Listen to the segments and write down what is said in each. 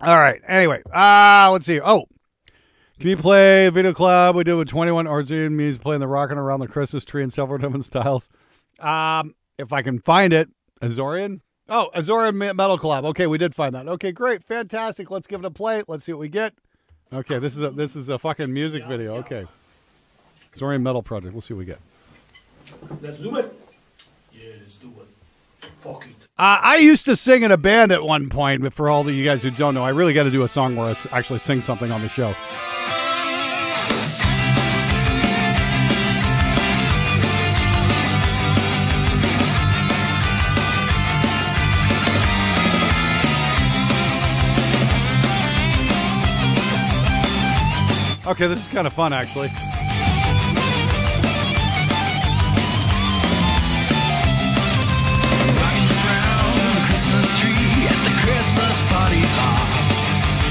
All right. Anyway, let's see. Oh, can you play Video Club? We did with 21 Azorean music playing the Rockin' around the Christmas tree in several different styles. If I can find it, Azorean. Oh, Azorean Metal Collab. Okay, we did find that. Okay, great, fantastic. Let's give it a play. Let's see what we get. Okay, this is a fucking music video. Okay, Azorean Metal Project. We'll see what we get. Let's do it. Yeah, let's do it. Fuck it. I used to sing in a band at one point, but for all of you guys who don't know, I really got to do a song where I actually sing something on the show. Okay, this is kind of fun, actually. Rocking around the Christmas tree at the Christmas party hall.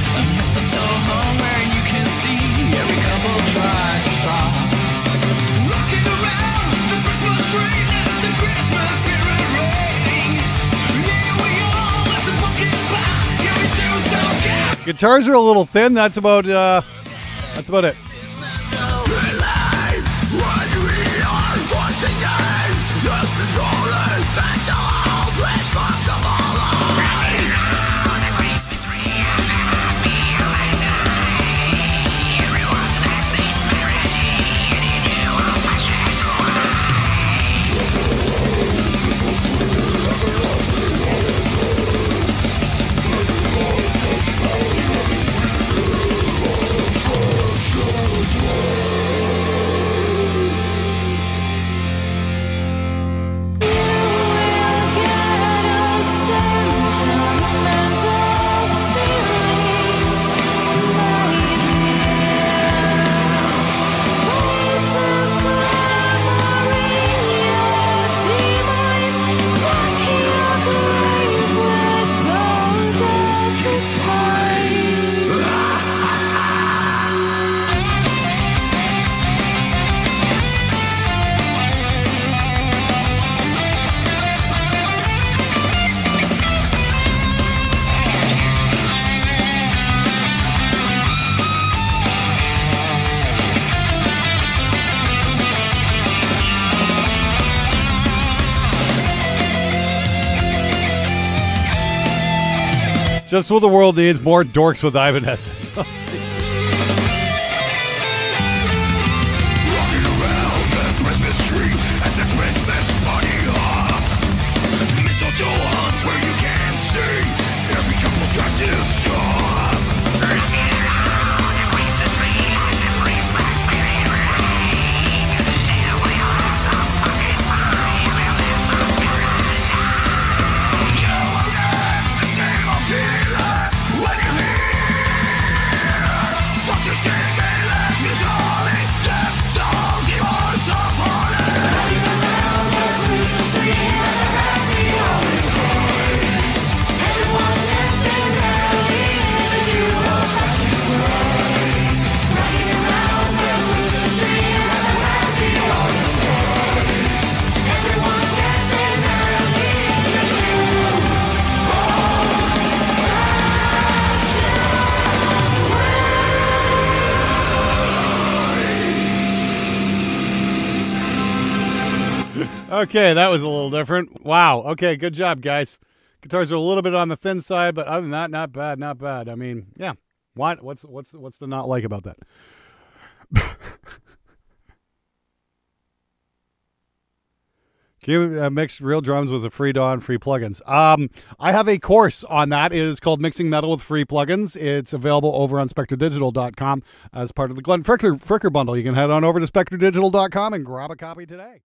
A mistletoe hung where you can see every couple tries to stop. Rocking around the Christmas tree, let the Christmas spirit ring. Here we are, let's pumpkin pie. Here we do some cat. Guitars are a little thin. That's about it. Just what the world needs, more dorks with Ivanescence. Rocking around the Christmas tree at the Christmas party hop. Mistletoe hung where you can see every couple tries to stop. Rocking around the Christmas tree at the Christmas spirit ring. Here we are, some pumpkin pie, we'll have some caroline. You will get the same old feeling when you're here. First you sing and last you jolly, then the whole demons are falling. Rocking around the Christmas tree at the happy holiday party. Everyone's dancing merrily in the new old-fashioned way. Rocking around the Christmas tree at the happy holiday party. Everyone's dancing merrily in the new Okay, that was a little different. Wow. Okay, good job, guys. Guitars are a little bit on the thin side, but other than that, not bad, not bad. I mean, yeah. What's the not like about that? Can you mix real drums with a free DAW and free plugins? I have a course on that. It is called Mixing Metal with Free Plugins. It's available over on SpectreDigital.com as part of the Glenn Fricker bundle. You can head on over to SpectreDigital.com and grab a copy today.